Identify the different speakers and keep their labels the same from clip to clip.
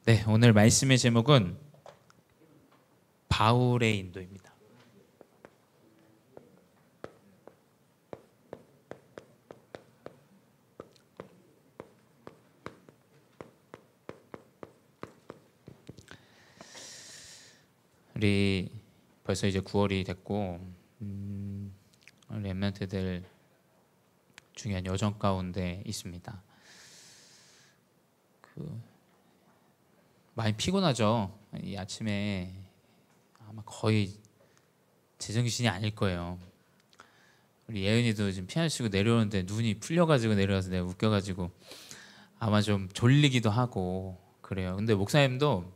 Speaker 1: 네, 오늘 말씀의 제목은 바울의 인도입니다. 우리 벌써 이제 9월이 됐고 렘넌트들 중요한 여정 가운데 있습니다. 많이 피곤하죠. 이 아침에 아마 거의 제정신이 아닐 거예요. 우리 예은이도 지금 피아노 치고 내려오는데 눈이 풀려가지고 내려와서 내가 웃겨가지고 아마 좀 졸리기도 하고 그래요. 근데 목사님도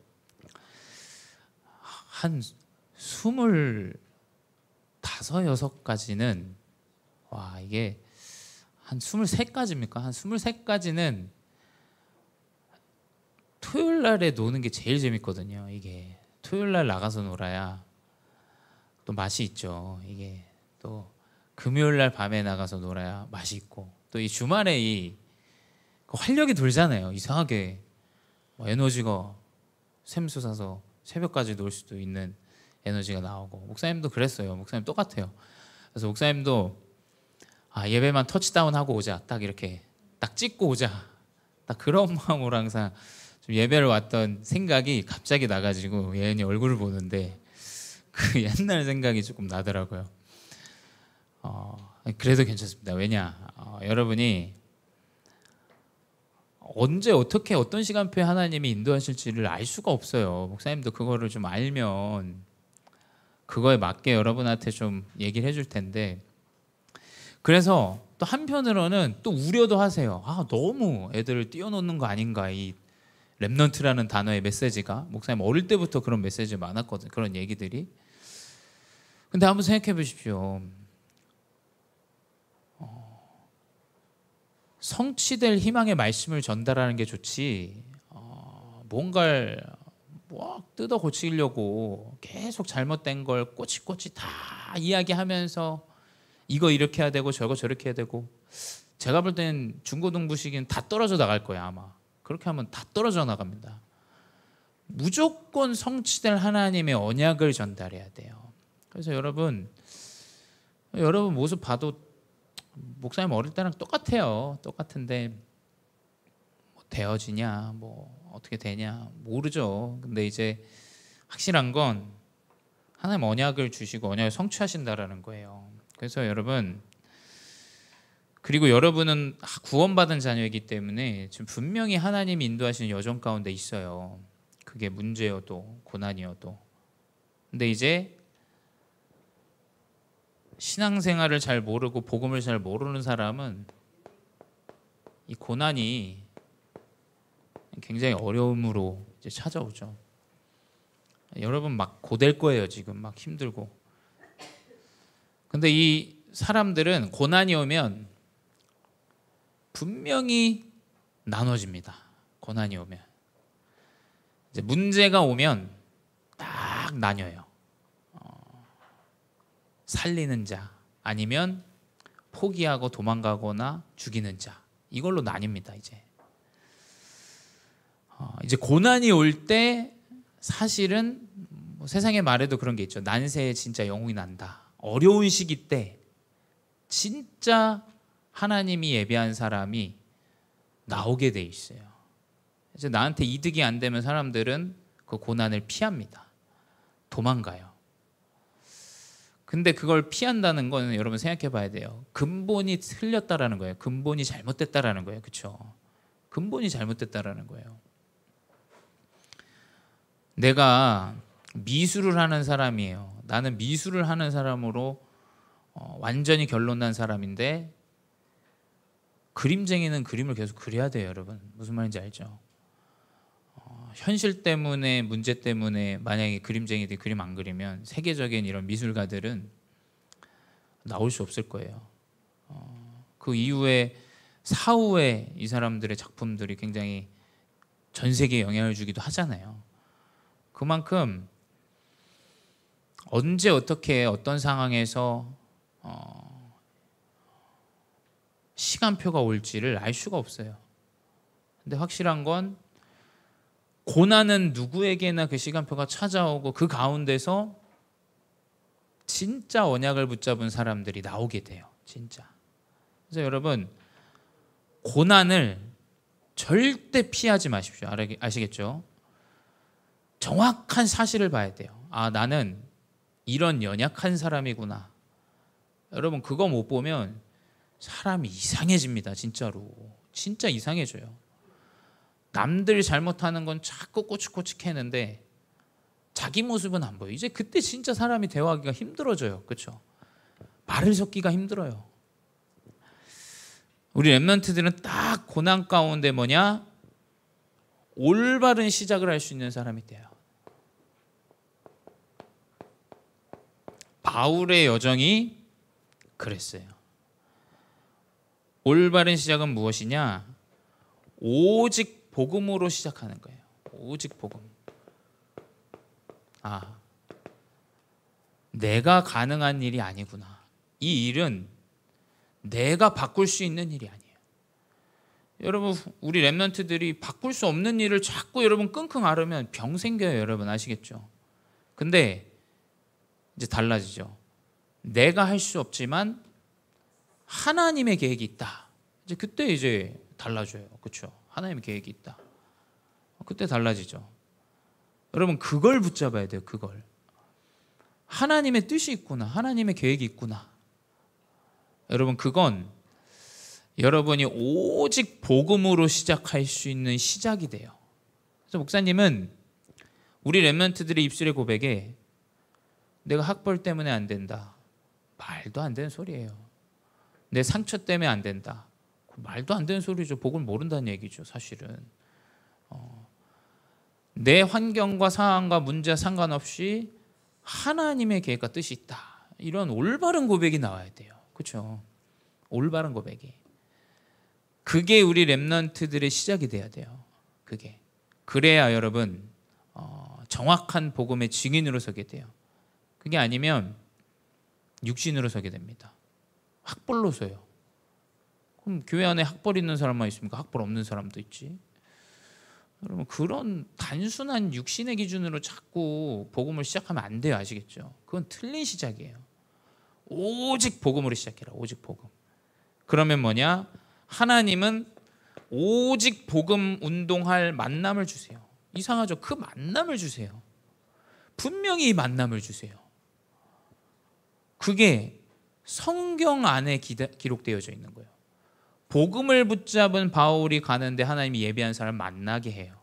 Speaker 1: 한 25, 6가지는 와 이게 한 23가지입니까? 한 23가지는 토요일 날에 노는 게 제일 재밌거든요. 이게 토요일 날 나가서 놀아야 또 맛이 있죠. 이게 또 금요일 날 밤에 나가서 놀아야 맛이 있고 또 이 주말에 이 활력이 돌잖아요. 이상하게 에너지가 샘솟아서 새벽까지 놀 수도 있는 에너지가 나오고 목사님도 그랬어요. 목사님 똑같아요. 그래서 목사님도 예배만 터치다운 하고 오자 딱 이렇게 딱 찍고 오자 딱 그런 마음으로 항상 좀 예배를 왔던 생각이 갑자기 나가지고 예은이 얼굴을 보는데 그 옛날 생각이 조금 나더라고요. 그래도 괜찮습니다. 왜냐 여러분이 언제 어떻게 어떤 시간표에 하나님이 인도하실지를 알 수가 없어요. 목사님도 그거를 좀 알면 그거에 맞게 여러분한테 좀 얘기를 해줄 텐데 그래서 또 한편으로는 또 우려도 하세요. 너무 애들을 띄워놓는 거 아닌가 이 렘넌트라는 단어의 메시지가 목사님 어릴 때부터 그런 메시지 많았거든요. 그런 얘기들이. 근데 한번 생각해 보십시오. 성취될 희망의 말씀을 전달하는 게 좋지 뭔가를 뜯어 고치려고 계속 잘못된 걸 꼬치꼬치 다 이야기하면서 이거 이렇게 해야 되고 저거 저렇게 해야 되고 제가 볼 땐 중고등부 시기는 다 떨어져 나갈 거예요. 아마 그렇게 하면 다 떨어져 나갑니다. 무조건 성취될 하나님의 언약을 전달해야 돼요. 그래서 여러분 모습 봐도 목사님 어릴 때랑 똑같아요. 똑같은데 뭐 되어지냐 뭐 어떻게 되냐 모르죠. 근데 이제 확실한 건 하나님 언약을 주시고 언약을 성취하신다라는 거예요. 그래서 여러분 그리고 여러분은 구원받은 자녀이기 때문에 지금 분명히 하나님이 인도하시는 여정 가운데 있어요. 그게 문제여도 고난이어도. 근데 이제 신앙생활을 잘 모르고 복음을 잘 모르는 사람은 이 고난이 굉장히 어려움으로 이제 찾아오죠. 여러분 막 고될 거예요. 지금 막 힘들고. 근데 이 사람들은 고난이 오면 분명히 나눠집니다. 고난이 오면 이제 문제가 오면 딱 나뉘어요. 살리는 자 아니면 포기하고 도망가거나 죽이는 자 이걸로 나뉩니다. 이제 고난이 올 때 사실은 뭐 세상의 말에도 그런 게 있죠. 난세에 진짜 영웅이 난다. 어려운 시기 때 진짜 하나님이 예비한 사람이 나오게 돼 있어요. 이제 나한테 이득이 안 되면 사람들은 그 고난을 피합니다. 도망가요. 근데 그걸 피한다는 건 여러분 생각해 봐야 돼요. 근본이 틀렸다라는 거예요. 근본이 잘못됐다라는 거예요. 그렇죠? 근본이 잘못됐다라는 거예요. 내가 미술을 하는 사람이에요. 나는 미술을 하는 사람으로 완전히 결론난 사람인데 그림쟁이는 그림을 계속 그려야 돼요. 여러분 무슨 말인지 알죠? 현실 때문에 문제 때문에 만약에 그림쟁이들이 그림 안 그리면 세계적인 이런 미술가들은 나올 수 없을 거예요. 그 이후에 사후에 이 사람들의 작품들이 굉장히 전 세계에 영향을 주기도 하잖아요. 그만큼 언제 어떻게 어떤 상황에서 시간표가 올지를 알 수가 없어요. 근데 확실한 건 고난은 누구에게나 그 시간표가 찾아오고 그 가운데서 진짜 언약을 붙잡은 사람들이 나오게 돼요. 진짜. 그래서 여러분, 고난을 절대 피하지 마십시오. 아시겠죠? 정확한 사실을 봐야 돼요. 아, 나는 이런 연약한 사람이구나. 여러분, 그거 못 보면 사람이 이상해집니다. 진짜로. 진짜 이상해져요. 남들 잘못하는 건 자꾸 꼬치꼬치 캐는데 자기 모습은 안 보여요. 이제 그때 진짜 사람이 대화하기가 힘들어져요. 그렇죠? 말을 섞기가 힘들어요. 우리 렘넌트들은 딱 고난 가운데 뭐냐? 올바른 시작을 할 수 있는 사람이 돼요. 바울의 여정이 그랬어요. 올바른 시작은 무엇이냐? 오직 복음으로 시작하는 거예요. 오직 복음. 아, 내가 가능한 일이 아니구나. 이 일은 내가 바꿀 수 있는 일이 아니에요. 여러분, 우리 렘넌트들이 바꿀 수 없는 일을 자꾸 여러분 끙끙 앓으면 병 생겨요. 여러분 아시겠죠? 근데 이제 달라지죠. 내가 할 수 없지만 하나님의 계획이 있다. 이제 그때 이제 달라져요. 그렇죠? 하나님의 계획이 있다. 그때 달라지죠. 여러분, 그걸 붙잡아야 돼요. 그걸. 하나님의 뜻이 있구나. 하나님의 계획이 있구나. 여러분, 그건 여러분이 오직 복음으로 시작할 수 있는 시작이 돼요. 그래서 목사님은 우리 렘넌트들의 입술의 고백에 내가 학벌 때문에 안 된다. 말도 안 되는 소리예요. 내 상처 때문에 안 된다. 말도 안 되는 소리죠. 복을 모른다는 얘기죠. 사실은. 내 환경과 상황과 문제와 상관없이 하나님의 계획과 뜻이 있다. 이런 올바른 고백이 나와야 돼요. 그렇죠? 올바른 고백이. 그게 우리 렘넌트들의 시작이 돼야 돼요. 그게. 그래야 여러분 정확한 복음의 증인으로 서게 돼요. 그게 아니면 육신으로 서게 됩니다. 학벌로 서요. 그럼 교회 안에 학벌 있는 사람만 있습니까? 학벌 없는 사람도 있지. 여러분, 그런 단순한 육신의 기준으로 자꾸 복음을 시작하면 안 돼요. 아시겠죠? 그건 틀린 시작이에요. 오직 복음으로 시작해라. 오직 복음. 그러면 뭐냐? 하나님은 오직 복음 운동할 만남을 주세요. 이상하죠? 그 만남을 주세요. 분명히 이 만남을 주세요. 그게 성경 안에 기록되어져 있는 거예요. 복음을 붙잡은 바울이 가는데 하나님이 예비한 사람을 만나게 해요.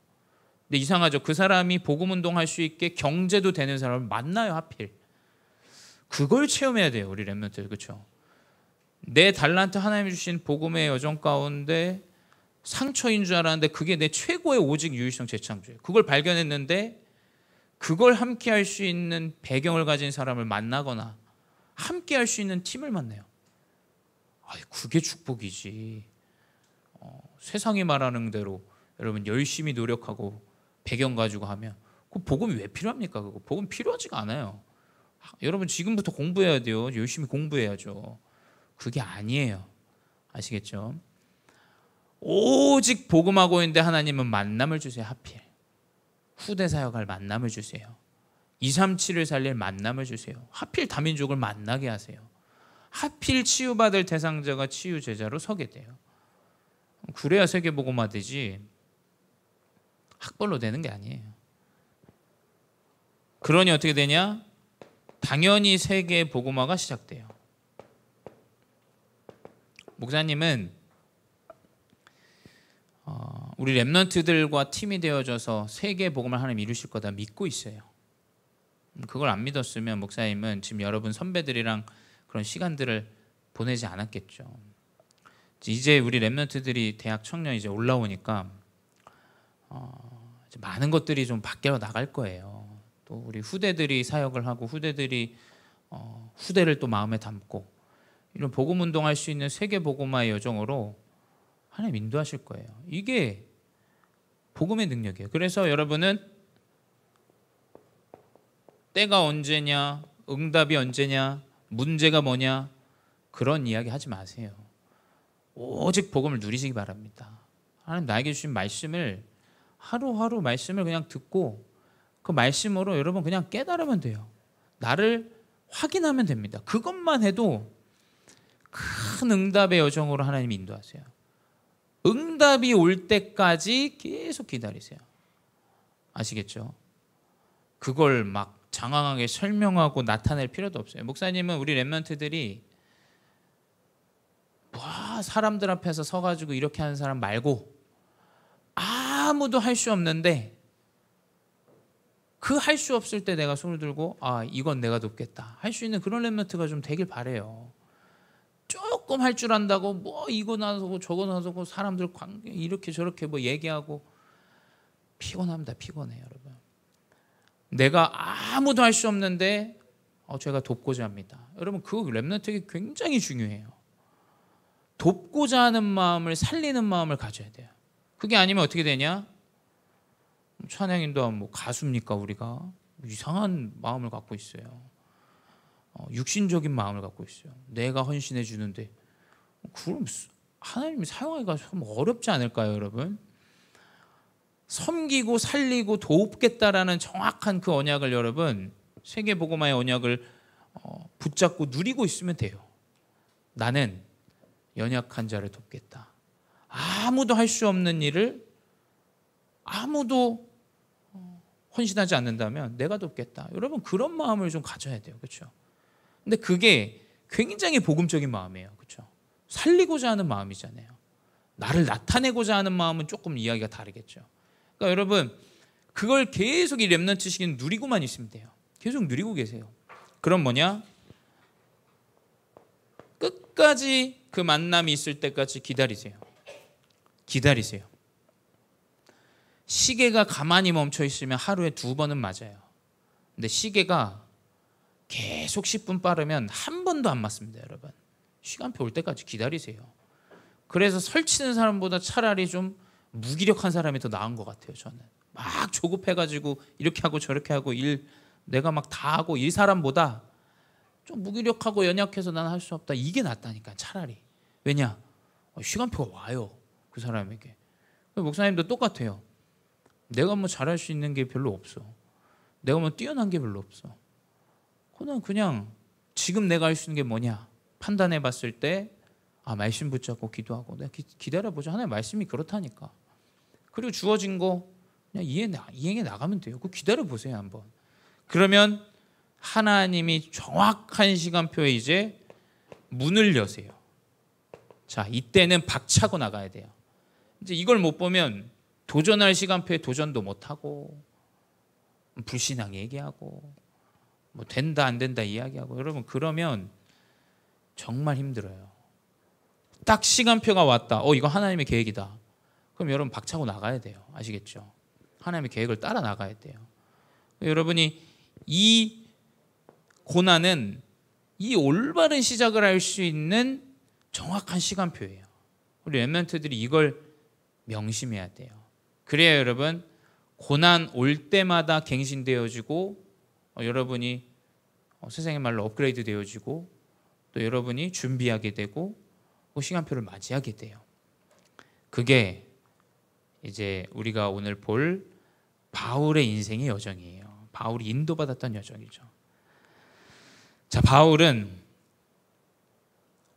Speaker 1: 근데 이상하죠? 그 사람이 복음 운동할 수 있게 경제도 되는 사람을 만나요. 하필. 그걸 체험해야 돼요. 우리 렘넌트들. 그렇죠? 내 달란트 하나님이 주신 복음의 여정 가운데 상처인 줄 알았는데 그게 내 최고의 오직 유일성 재창조예요. 그걸 발견했는데 그걸 함께 할 수 있는 배경을 가진 사람을 만나거나 함께 할 수 있는 팀을 만나요. 그게 축복이지. 세상이 말하는 대로 여러분 열심히 노력하고 배경 가지고 하면 그 복음이 왜 필요합니까? 그거 복음 필요하지가 않아요. 여러분 지금부터 공부해야 돼요. 열심히 공부해야죠. 그게 아니에요. 아시겠죠? 오직 복음하고 있는데 하나님은 만남을 주세요. 하필 후대 사역할 만남을 주세요. 237을 살릴 만남을 주세요. 하필 다민족을 만나게 하세요. 하필 치유받을 대상자가 치유 제자로 서게 돼요. 그래야 세계복음화 되지 학벌로 되는 게 아니에요. 그러니 어떻게 되냐? 당연히 세계복음화가 시작돼요. 목사님은 우리 렘넌트들과 팀이 되어져서 세계복음을 하나님 이루실 거다 믿고 있어요. 그걸 안 믿었으면 목사님은 지금 여러분 선배들이랑 그런 시간들을 보내지 않았겠죠. 이제 우리 렘넌트들이 대학 청년 이제 올라오니까 이제 많은 것들이 좀 바뀌어 나갈 거예요. 또 우리 후대들이 사역을 하고 후대들이 후대를 또 마음에 담고 이런 복음 운동할 수 있는 세계 복음화의 여정으로 하나님 인도하실 거예요. 이게 복음의 능력이에요. 그래서 여러분은 때가 언제냐, 응답이 언제냐, 문제가 뭐냐 그런 이야기 하지 마세요. 오직 복음을 누리시기 바랍니다. 하나님 나에게 주신 말씀을 하루하루 말씀을 그냥 듣고 그 말씀으로 여러분 그냥 깨달으면 돼요. 나를 확인하면 됩니다. 그것만 해도 큰 응답의 여정으로 하나님이 인도하세요. 응답이 올 때까지 계속 기다리세요. 아시겠죠? 그걸 막 장황하게 설명하고 나타낼 필요도 없어요. 목사님은 우리 렘넌트들이 사람들 앞에서 서가지고 이렇게 하는 사람 말고 아무도 할 수 없는데 그 할 수 없을 때 내가 손을 들고 이건 내가 돕겠다 할 수 있는 그런 렘넌트가 좀 되길 바래요. 조금 할 줄 안다고 이거 나서고 저거 나서고 사람들 관계 이렇게 저렇게 얘기하고 피곤합니다. 피곤해요, 여러분. 내가 아무도 할 수 없는데 제가 돕고자 합니다. 여러분 그 렘넌트가 굉장히 중요해요. 돕고자 하는 마음을 살리는 마음을 가져야 돼요. 그게 아니면 어떻게 되냐? 찬양인도 가수입니까 우리가? 이상한 마음을 갖고 있어요. 육신적인 마음을 갖고 있어요. 내가 헌신해 주는데 그럼 하나님이 사용하기가 좀 어렵지 않을까요, 여러분? 섬기고 살리고 돕겠다라는 정확한 그 언약을 여러분 세계복음화의 언약을 붙잡고 누리고 있으면 돼요. 나는 연약한 자를 돕겠다. 아무도 할 수 없는 일을 아무도 헌신하지 않는다면 내가 돕겠다. 여러분 그런 마음을 좀 가져야 돼요. 그렇죠? 근데 그게 굉장히 복음적인 마음이에요. 그렇죠? 살리고자 하는 마음이잖아요. 나를 나타내고자 하는 마음은 조금 이야기가 다르겠죠. 그러니까 여러분 그걸 계속 이 렘넌트 시기는 누리고만 있으면 돼요. 계속 누리고 계세요. 그럼 뭐냐? 끝까지 그 만남이 있을 때까지 기다리세요. 기다리세요. 시계가 가만히 멈춰 있으면 하루에 2번은 맞아요. 근데 시계가 계속 10분 빠르면 한 번도 안 맞습니다, 여러분. 시간표 올 때까지 기다리세요. 그래서 설치는 사람보다 차라리 좀 무기력한 사람이 더 나은 것 같아요. 저는 막 조급해가지고 이렇게 하고 저렇게 하고 일 내가 막 다 하고 이 사람보다 좀 무기력하고 연약해서 난 할 수 없다. 이게 낫다니까 차라리. 왜냐? 시간표가 와요. 그 사람에게. 목사님도 똑같아요. 내가 잘할 수 있는 게 별로 없어. 내가 뛰어난 게 별로 없어. 그냥 지금 내가 할 수 있는 게 뭐냐 판단해 봤을 때 말씀 붙잡고 기도하고 내가 기다려보자. 하나님의 말씀이 그렇다니까. 그리고 주어진 거 그냥 이행해 나가면 돼요. 그거 기다려보세요 한번. 그러면 하나님이 정확한 시간표에 이제 문을 여세요. 자, 이때는 박차고 나가야 돼요. 이제 이걸 못 보면 도전할 시간표에 도전도 못하고 불신앙 얘기하고 된다 안 된다 이야기하고 여러분 그러면 정말 힘들어요. 딱 시간표가 왔다. 이거 하나님의 계획이다. 그럼 여러분 박차고 나가야 돼요. 아시겠죠? 하나님의 계획을 따라 나가야 돼요. 여러분이 이 고난은 이 올바른 시작을 할 수 있는 정확한 시간표예요. 우리 렘넌트들이 이걸 명심해야 돼요. 그래야 여러분 고난 올 때마다 갱신되어지고 여러분이 세상의 말로 업그레이드 되어지고 또 여러분이 준비하게 되고 그 시간표를 맞이하게 돼요. 그게 이제 우리가 오늘 볼 바울의 인생의 여정이에요. 바울이 인도받았던 여정이죠. 자, 바울은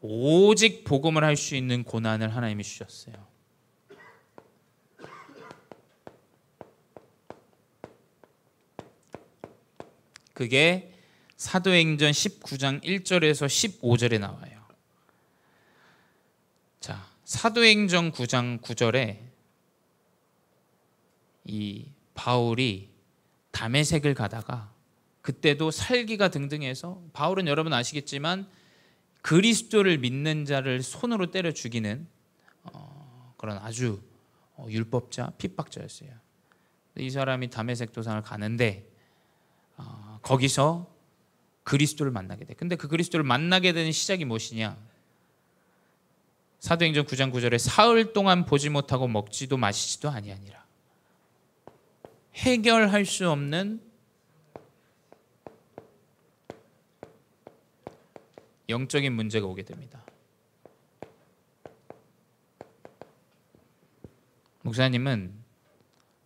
Speaker 1: 오직 복음을 할 수 있는 고난을 하나님이 주셨어요. 그게 사도행전 19장 1절에서 15절에 나와요. 자, 사도행전 9장 9절에 이 바울이 다메섹을 가다가 그때도 살기가 등등해서 바울은 여러분 아시겠지만 그리스도를 믿는 자를 손으로 때려 죽이는 그런 아주 율법자, 핍박자였어요. 이 사람이 다메섹 도상을 가는데 거기서 그리스도를 만나게 돼. 근데 그 그리스도를 만나게 되는 시작이 무엇이냐? 사도행전 9장 9절에 사흘 동안 보지 못하고 먹지도 마시지도 아니하니라. 해결할 수 없는 영적인 문제가 오게 됩니다. 목사님은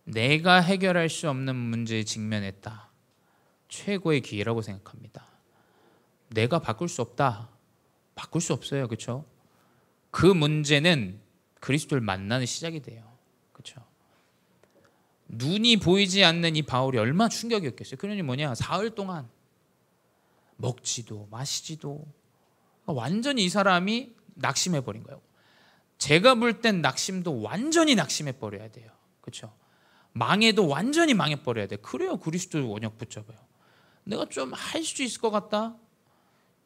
Speaker 1: 내가 해결할 수 없는 문제에 직면했다. 최고의 기회라고 생각합니다. 내가 바꿀 수 없다. 바꿀 수 없어요. 그렇죠? 그 문제는 그리스도를 만나는 시작이 돼요. 그렇죠? 눈이 보이지 않는 이 바울이 얼마나 충격이었겠어요. 그러니 뭐냐? 사흘 동안 먹지도 마시지도, 완전히 이 사람이 낙심해버린 거예요. 제가 볼 땐 낙심도 완전히 낙심해버려야 돼요. 그렇죠? 망해도 완전히 망해버려야 돼. 그래야 그리스도 원역 붙잡아요. 내가 좀 할 수 있을 것 같다.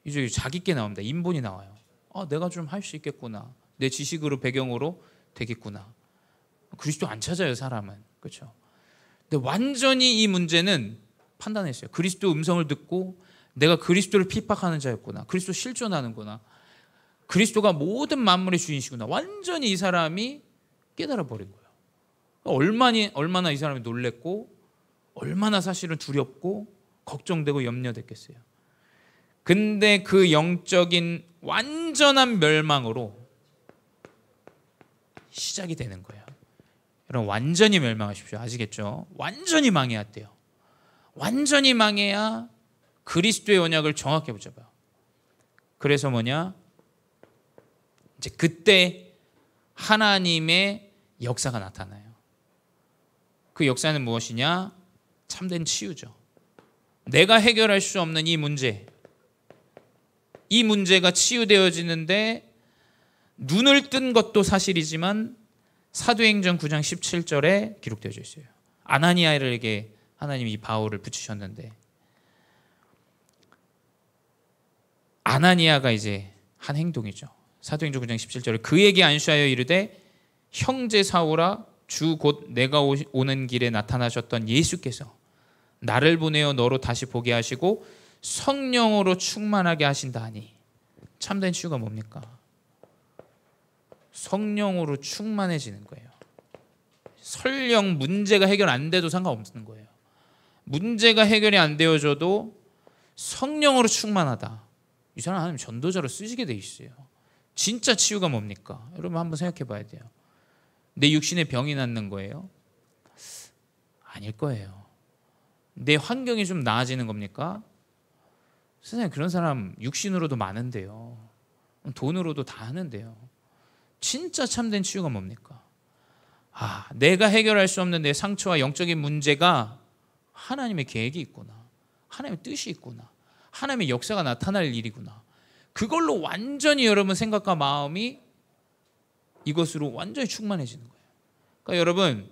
Speaker 1: 이제 자기께 나옵니다. 인본이 나와요. 내가 좀 할 수 있겠구나. 내 지식으로 배경으로 되겠구나. 그리스도 안 찾아요, 사람은. 그렇죠? 근데 완전히 이 문제는 판단했어요. 그리스도 음성을 듣고 내가 그리스도를 핍박하는 자였구나. 그리스도 실존하는구나. 그리스도가 모든 만물의 주인이시구나. 완전히 이 사람이 깨달아 버린 거예요. 얼마나 이 사람이 놀랬고, 얼마나 사실은 두렵고 걱정되고 염려됐겠어요. 근데 그 영적인 완전한 멸망으로 시작이 되는 거예요. 여러분, 완전히 멸망하십시오. 아시겠죠? 완전히 망해야 돼요. 완전히 망해야 그리스도의 언약을 정확히 붙잡아요. 그래서 뭐냐? 이제 그때 하나님의 역사가 나타나요. 그 역사는 무엇이냐? 참된 치유죠. 내가 해결할 수 없는 이 문제가 치유되어지는데, 눈을 뜬 것도 사실이지만 사도행전 9장 17절에 기록되어져 있어요. 아나니아에게 하나님이 이 바울을 붙이셨는데, 아나니아가 이제 한 행동이죠. 사도행전 9장 17절에 그에게 안수하여 이르되, 형제 사울아, 주 곧 내가 오는 길에 나타나셨던 예수께서 나를 보내어 너로 다시 보게 하시고 성령으로 충만하게 하신다 하니. 참된 치유가 뭡니까? 성령으로 충만해지는 거예요. 설령 문제가 해결 안 돼도 상관없는 거예요. 문제가 해결이 안 되어져도 성령으로 충만하다. 이 사람 하나님 전도자로 쓰시게 돼 있어요. 진짜 치유가 뭡니까? 여러분 한번 생각해 봐야 돼요. 내 육신에 병이 낫는 거예요? 아닐 거예요. 내 환경이 좀 나아지는 겁니까? 세상에 그런 사람 육신으로도 많은데요. 돈으로도 다 하는데요. 진짜 참된 치유가 뭡니까? 내가 해결할 수 없는 내 상처와 영적인 문제가 하나님의 계획이 있구나. 하나님의 뜻이 있구나. 하나님의 역사가 나타날 일이구나. 그걸로 완전히 여러분 생각과 마음이 이것으로 완전히 충만해지는 거예요. 그러니까 여러분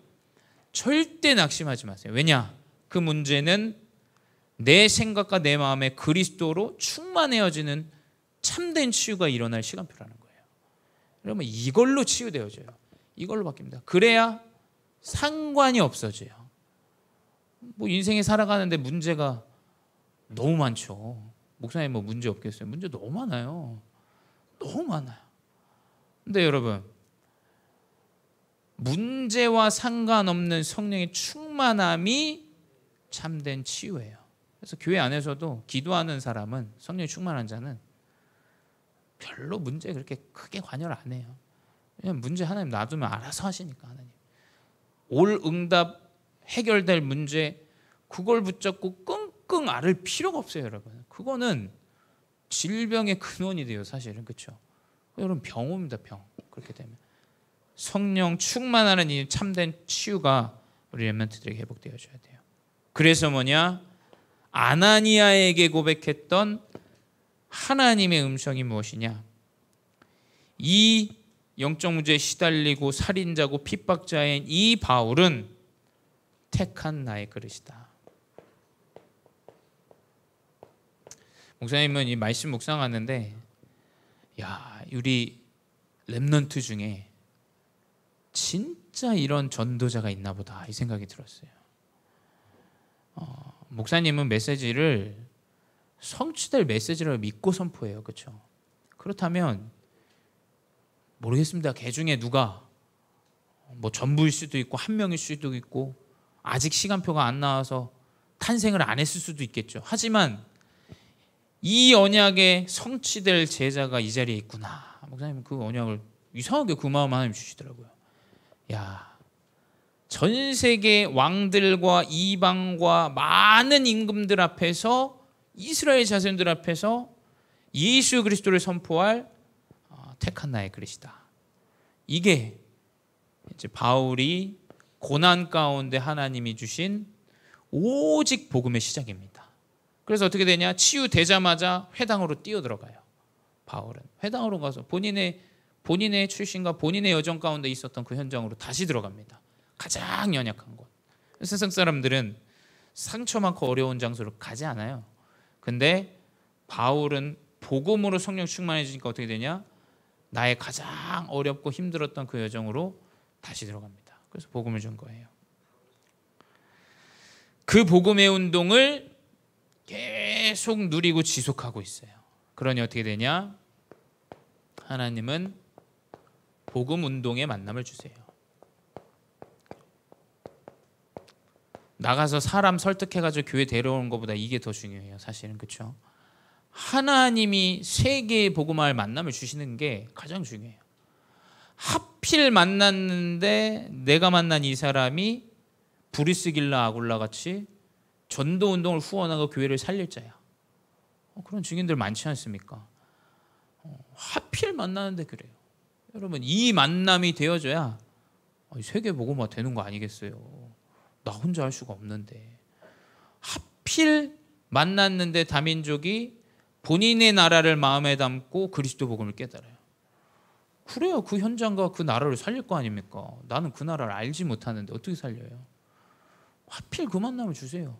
Speaker 1: 절대 낙심하지 마세요. 왜냐? 그 문제는 내 생각과 내 마음에 그리스도로 충만해지는 참된 치유가 일어날 시간표라는 거예요. 여러분 이걸로 치유되어져요. 이걸로 바뀝니다. 그래야 상관이 없어져요. 뭐 인생에 살아가는데 문제가 너무 많죠. 목사님 뭐 문제 없겠어요? 문제 너무 많아요. 너무 많아요. 근데 여러분 문제와 상관없는 성령의 충만함이 참된 치유예요. 그래서 교회 안에서도 기도하는 사람은, 성령이 충만한 자는 별로 문제에 그렇게 크게 관여를 안 해요. 왜냐하면 문제 하나님 놔두면 알아서 하시니까. 하나님 올 응답 해결될 문제 그걸 붙잡고 끙끙 앓을 필요가 없어요. 여러분 그거는 질병의 근원이 돼요. 사실은. 그렇죠? 여러분 병 옵니다. 병. 그렇게 되면 성령 충만하는 이 참된 치유가 우리 렘넌트들에게 회복되어져야 돼요. 그래서 뭐냐? 아나니아에게 고백했던 하나님의 음성이 무엇이냐? 이 영적 문제에 시달리고 살인자고 핍박자인 이 바울은 택한 나의 그릇이다. 목사님은 이 말씀 묵상하는데, 우리 렘넌트 중에 진짜 이런 전도자가 있나 보다 이 생각이 들었어요. 목사님은 메시지를 성취될 메시지를 믿고 선포해요. 그렇죠? 그렇다면 모르겠습니다. 개 중에 누가 뭐 전부일 수도 있고 한 명일 수도 있고 아직 시간표가 안 나와서 탄생을 안 했을 수도 있겠죠. 하지만 이 언약에 성취될 제자가 이 자리에 있구나. 목사님 그 언약을 이상하게 그 마음 하나님 주시더라고요. 전 세계 왕들과 이방과 많은 임금들 앞에서, 이스라엘 자손들 앞에서 예수 그리스도를 선포할 택한 나의 그릇이다. 이게 이제 바울이 고난 가운데 하나님이 주신 오직 복음의 시작입니다. 그래서 어떻게 되냐? 치유되자마자 회당으로 뛰어들어가요. 바울은 회당으로 가서 본인의 출신과 본인의 여정 가운데 있었던 그 현장으로 다시 들어갑니다. 가장 연약한 곳. 세상 사람들은 상처 많고 어려운 장소로 가지 않아요. 근데 바울은 복음으로 성령 충만해지니까 어떻게 되냐? 나의 가장 어렵고 힘들었던 그 여정으로 다시 들어갑니다. 그래서 복음을 준 거예요. 그 복음의 운동을 계속 누리고 지속하고 있어요. 그러니 어떻게 되냐? 하나님은 복음 운동의 만남을 주세요. 나가서 사람 설득해가지고 교회 데려오는 것보다 이게 더 중요해요. 사실은. 그렇죠? 하나님이 세계의 복음화할 만남을 주시는 게 가장 중요해요. 하필 만났는데 내가 만난 이 사람이 브리스길라 아굴라 같이 전도 운동을 후원하고 교회를 살릴 자야. 그런 증인들 많지 않습니까? 하필 만나는데 그래요. 여러분, 이 만남이 되어져야 세계 복음화 되는 거 아니겠어요? 나 혼자 할 수가 없는데. 하필 만났는데 다민족이 본인의 나라를 마음에 담고 그리스도 복음을 깨달아요. 그래야 그 현장과 그 나라를 살릴 거 아닙니까? 나는 그 나라를 알지 못하는데 어떻게 살려요? 하필 그 만남을 주세요.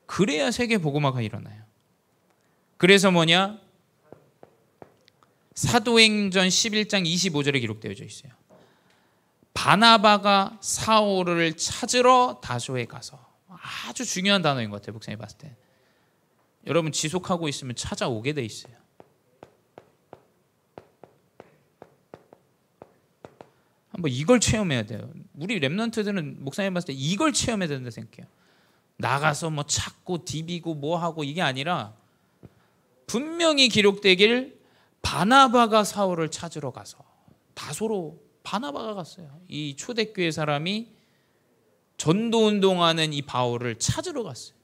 Speaker 1: 그래야 세계 복음화가 일어나요. 그래서 뭐냐? 사도행전 11장 25절에 기록되어져 있어요. 바나바가 사울을 찾으러 다소에 가서. 아주 중요한 단어인 것 같아요. 목사님 봤을 때. 여러분 지속하고 있으면 찾아오게 돼 있어요. 한번 이걸 체험해야 돼요. 우리 랩런트들은 목사님 봤을 때 이걸 체험해야 된다 생각해요. 나가서 뭐 찾고 디비고 뭐 하고 이게 아니라 분명히 기록되길 바나바가 사울을 찾으러 가서. 다소로 바나바가 갔어요. 이 초대교회 사람이 전도운동하는 이 바울을 찾으러 갔어요.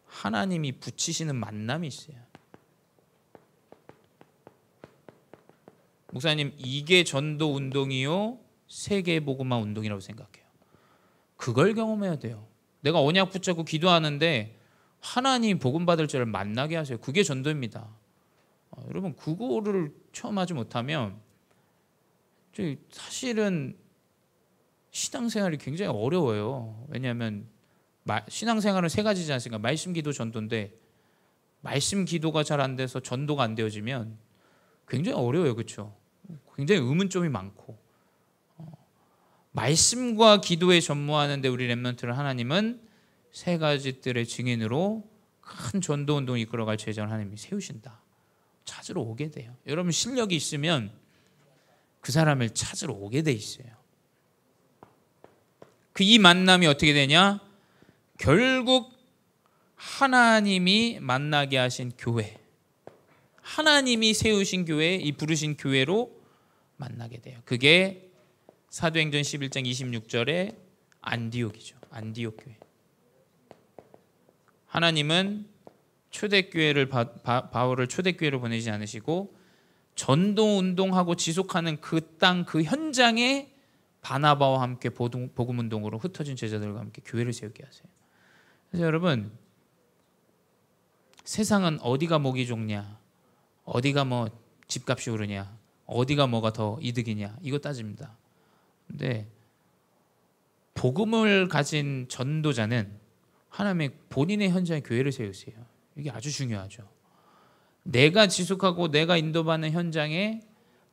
Speaker 1: 하나님이 붙이시는 만남이 있어요. 목사님, 이게 전도운동이요 세계복음화 운동이라고 생각해요. 그걸 경험해야 돼요. 내가 언약 붙잡고 기도하는데 하나님 복음 받을 자를 만나게 하세요. 그게 전도입니다. 여러분 그거를 처음 하지 못하면 사실은 신앙생활이 굉장히 어려워요. 왜냐하면 신앙생활은 세 가지지 않습니까? 말씀, 기도, 전도인데 말씀, 기도가 잘 안 돼서 전도가 안 되어지면 굉장히 어려워요. 그렇죠? 굉장히 의문점이 많고 말씀과 기도에 전무하는데 우리 랩런트를 하나님은 세 가지들의 증인으로 큰 전도운동을 이끌어갈 제자를 하나님이 세우신다. 찾으러 오게 돼요. 여러분 실력이 있으면 그 사람을 찾으러 오게 돼 있어요. 이 만남이 어떻게 되냐? 결국 하나님이 만나게 하신 교회, 하나님이 세우신 교회, 이 부르신 교회로 만나게 돼요. 그게 사도행전 11장 26절에 안디옥이죠. 안디옥 교회. 하나님은 초대교회를 바울을 초대교회로 보내지 않으시고 전도운동하고 지속하는 그 땅, 그 현장에 바나바와 함께 복음운동으로 흩어진 제자들과 함께 교회를 세우게 하세요. 그래서 여러분, 세상은 어디가 목이 좋냐, 어디가 뭐 집값이 오르냐, 어디가 뭐가 더 이득이냐 이거 따집니다. 근데 복음을 가진 전도자는 하나님의 본인의 현장에 교회를 세우세요. 이게 아주 중요하죠. 내가 지속하고 내가 인도받는 현장에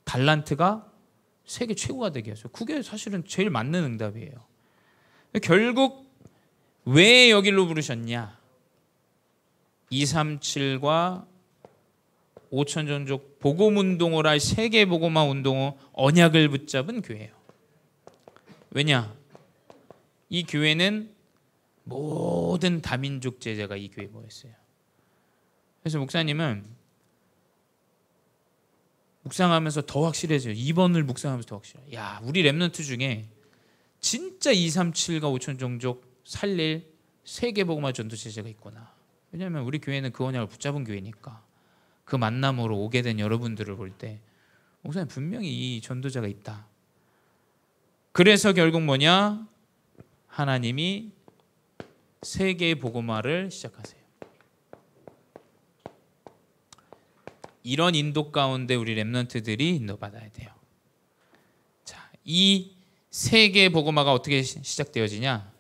Speaker 1: 달란트가 세계 최고가 되게 하죠. 그게 사실은 제일 맞는 응답이에요. 결국 왜 여기로 부르셨냐? 237과 5천 종족 복음운동을 할 세계 복음화 운동의 언약을 붙잡은 교회예요. 왜냐? 이 교회는 모든 다민족 제자가 이 교회에 모였어요. 그래서 목사님은 묵상하면서 더 확실해져요. 2번을 묵상하면서 더 확실해요. 야, 우리 랩런트 중에 진짜 237과 5천 종족 살릴 세계복음화 전도 제자가 있구나. 왜냐하면 우리 교회는 그 언약을 붙잡은 교회니까. 그 만남으로 오게 된 여러분들을 볼 때 목사님 분명히 이 전도자가 있다. 그래서 결국 뭐냐? 하나님이 세계 복음화를 시작하세요. 이런 인도 가운데 우리 렘넌트들이 인도받아야 돼요. 자, 이 세계 복음화가 어떻게 시작되어지냐?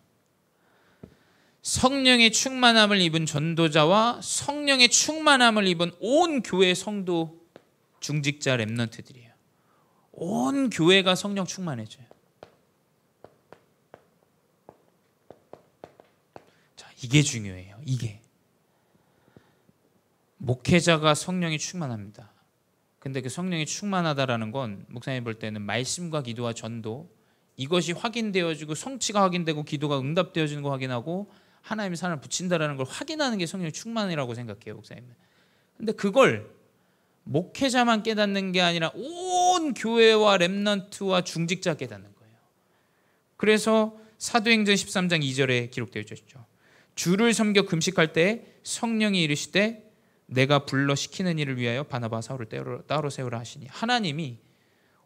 Speaker 1: 성령의 충만함을 입은 전도자와 성령의 충만함을 입은 온 교회 성도 중직자 렘넌트들이에요. 온 교회가 성령 충만해져요. 자, 이게 중요해요. 이게 목회자가 성령이 충만합니다. 근데 그 성령이 충만하다라는 건 목사님 볼 때는 말씀과 기도와 전도 이것이 확인되어지고 성취가 확인되고 기도가 응답되어지는 거 확인하고 하나님의 사랑을 붙인다라는 걸 확인하는 게 성령의 충만이라고 생각해요, 목사님은. 근데 그걸 목회자만 깨닫는 게 아니라 온 교회와 렘넌트와 중직자 깨닫는 거예요. 그래서 사도행전 13장 2절에 기록되어 있죠. 주를 섬겨 금식할 때 성령이 이르시되 내가 불러 시키는 일을 위하여 바나바와 사울을 따로 세우라 하시니, 하나님이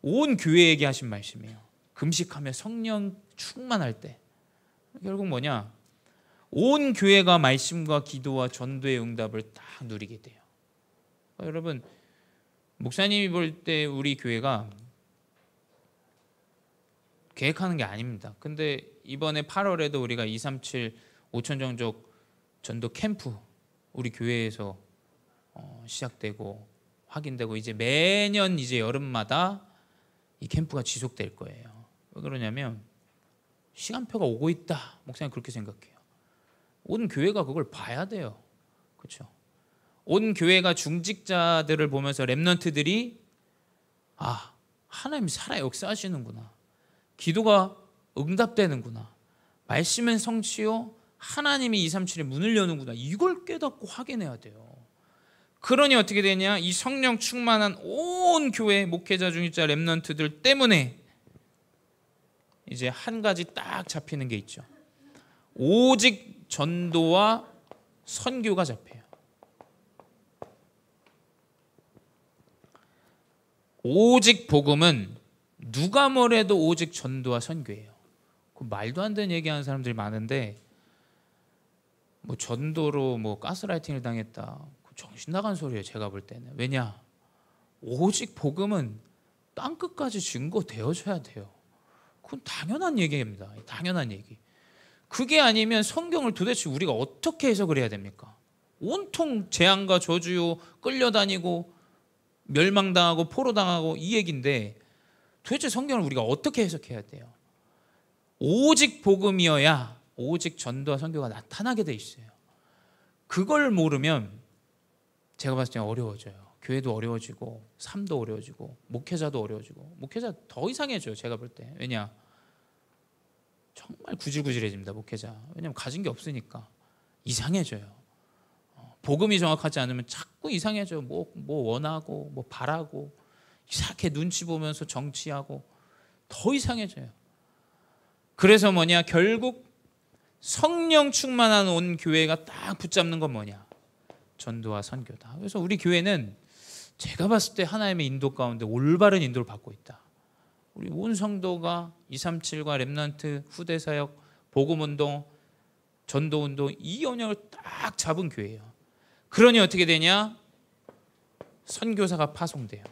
Speaker 1: 온 교회에게 하신 말씀이에요. 금식하며 성령 충만할 때 결국 뭐냐? 온 교회가 말씀과 기도와 전도의 응답을 딱 누리게 돼요. 여러분, 목사님이 볼 때 우리 교회가 계획하는 게 아닙니다. 근데 이번에 8월에도 우리가 237 5천 종족 전도 캠프 우리 교회에서 시작되고 확인되고 이제 매년 이제 여름마다 이 캠프가 지속될 거예요. 왜 그러냐면 시간표가 오고 있다. 목사님 그렇게 생각해요. 온 교회가 그걸 봐야 돼요. 그렇죠? 온 교회가 중직자들을 보면서 렘넌트들이 아, 하나님이 살아 역사하시는구나. 기도가 응답되는구나. 말씀은 성취요. 하나님이 237의 문을 여는구나. 이걸 깨닫고 확인해야 돼요. 그러니 어떻게 되냐? 이 성령 충만한 온 교회 목회자 중직자 렘넌트들 때문에 이제 한 가지 딱 잡히는 게 있죠. 오직 전도와 선교가 잡혀요. 오직 복음은 누가 뭐래도 오직 전도와 선교예요. 그 말도 안 되는 얘기하는 사람들이 많은데 뭐 전도로 뭐 가스라이팅을 당했다. 정신 나간 소리예요. 제가 볼 때는. 왜냐? 오직 복음은 땅끝까지 증거되어져야 돼요. 그건 당연한 얘기입니다. 당연한 얘기. 그게 아니면 성경을 도대체 우리가 어떻게 해석을 해야 됩니까? 온통 재앙과 저주요 끌려다니고 멸망당하고 포로당하고 이 얘기인데 도대체 성경을 우리가 어떻게 해석해야 돼요? 오직 복음이어야 오직 전도와 선교가 나타나게 돼 있어요. 그걸 모르면 제가 봤을 때 어려워져요. 교회도 어려워지고 삶도 어려워지고 목회자도 어려워지고 목회자 더 이상해져요. 제가 볼 때. 왜냐? 정말 구질구질해집니다. 목회자. 왜냐면 가진 게 없으니까 이상해져요. 복음이 정확하지 않으면 자꾸 이상해져요. 뭐 원하고 뭐 바라고 이상하게 눈치 보면서 정치하고 더 이상해져요. 그래서 뭐냐? 결국 성령 충만한 온 교회가 딱 붙잡는 건 뭐냐? 전도와 선교다. 그래서 우리 교회는 제가 봤을 때 하나님의 인도 가운데 올바른 인도를 받고 있다. 우리 온 성도가 237과 렘넌트 후대사역 복음운동 전도운동 이 언약을 딱 잡은 교회예요. 그러니 어떻게 되냐? 선교사가 파송돼요.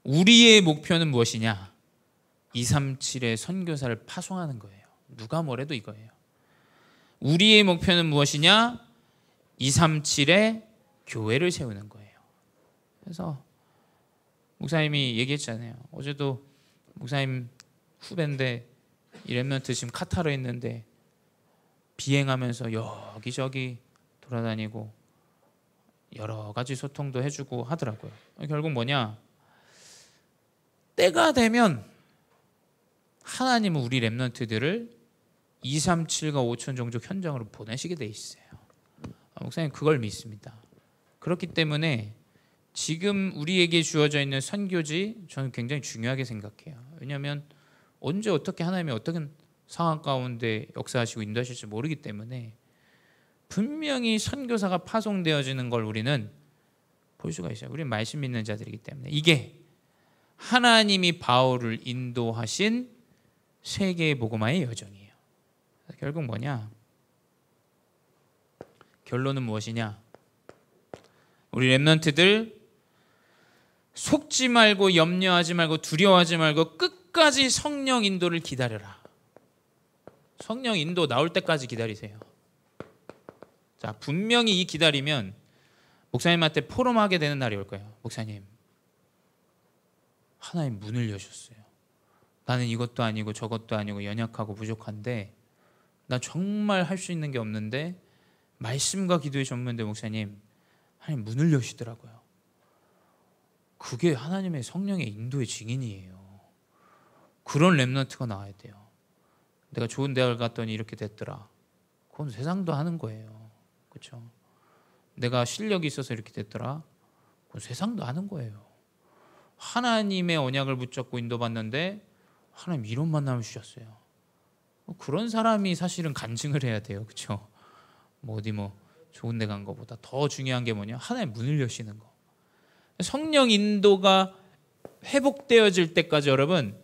Speaker 1: 우리의 목표는 무엇이냐? 237의 선교사를 파송하는 거예요. 누가 뭐래도 이거예요. 우리의 목표는 무엇이냐? 237의 교회를 세우는 거예요. 그래서 목사님이 얘기했잖아요. 어제도 목사님 후배인데 이 렘넌트 지금 카타르에 있는데 비행하면서 여기저기 돌아다니고 여러 가지 소통도 해주고 하더라고요. 결국 뭐냐? 때가 되면 하나님은 우리 렘넌트들을 237과 5천 종족 현장으로 보내시게 돼 있어요. 목사님 그걸 믿습니다. 그렇기 때문에 지금 우리에게 주어져 있는 선교지 저는 굉장히 중요하게 생각해요. 왜냐하면 언제 어떻게 하나님이 어떤 상황 가운데 역사하시고 인도하실지 모르기 때문에 분명히 선교사가 파송되어지는 걸 우리는 볼 수가 있어요. 우리는 말씀 믿는 자들이기 때문에 이게 하나님이 바울을 인도하신 세계의 복음화의 여정이에요. 결국 뭐냐? 결론은 무엇이냐? 우리 렘넌트들 속지 말고 염려하지 말고 두려워하지 말고 끝까지 성령 인도를 기다려라. 성령 인도 나올 때까지 기다리세요. 자, 분명히 이 기다리면 목사님한테 포럼하게 되는 날이 올 거예요. 목사님, 하나님 문을 여셨어요. 나는 이것도 아니고 저것도 아니고 연약하고 부족한데 나 정말 할 수 있는 게 없는데 말씀과 기도의 전문인데 목사님, 하나님 문을 여시더라고요. 그게 하나님의 성령의 인도의 증인이에요. 그런 렘넌트가 나와야 돼요. 내가 좋은 대학을 갔더니 이렇게 됐더라. 그건 세상도 하는 거예요. 그렇죠? 내가 실력이 있어서 이렇게 됐더라. 그건 세상도 하는 거예요. 하나님의 언약을 붙잡고 인도받는데 하나님 이런 만남을 주셨어요. 그런 사람이 사실은 간증을 해야 돼요. 그렇죠? 어디 좋은 데 간 것보다 더 중요한 게 뭐냐? 하나님 문을 여시는 거. 성령 인도가 회복되어질 때까지 여러분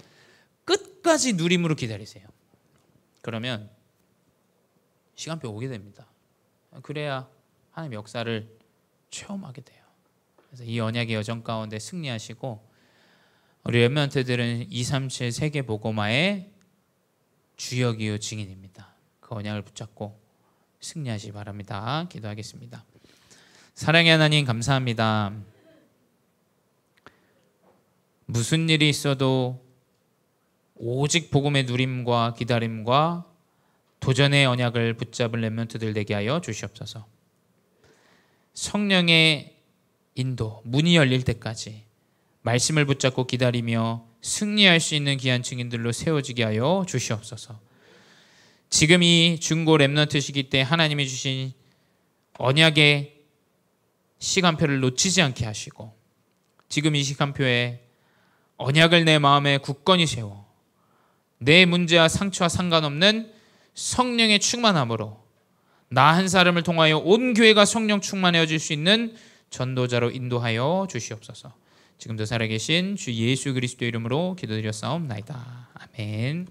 Speaker 1: 끝까지 누림으로 기다리세요. 그러면 시간표 오게 됩니다. 그래야 하나님 역사를 체험하게 돼요. 그래서 이 언약의 여정 가운데 승리하시고 우리 렘넌트들은 237 세계 복음화의 주역이요 증인입니다. 그 언약을 붙잡고 승리하시기 바랍니다. 기도하겠습니다. 사랑의 하나님 감사합니다. 무슨 일이 있어도 오직 복음의 누림과 기다림과 도전의 언약을 붙잡은 렘넌트들 되게 하여 주시옵소서. 성령의 인도, 문이 열릴 때까지 말씀을 붙잡고 기다리며 승리할 수 있는 귀한 증인들로 세워지게 하여 주시옵소서. 지금 이 중고 렘넌트 시기 때 하나님이 주신 언약의 시간표를 놓치지 않게 하시고 지금 이 시간표에 언약을 내 마음에 굳건히 세워 내 문제와 상처와 상관없는 성령의 충만함으로 나 한 사람을 통하여 온 교회가 성령 충만해질 수 있는 전도자로 인도하여 주시옵소서. 지금도 살아계신 주 예수 그리스도의 이름으로 기도드렸사옵나이다. 아멘.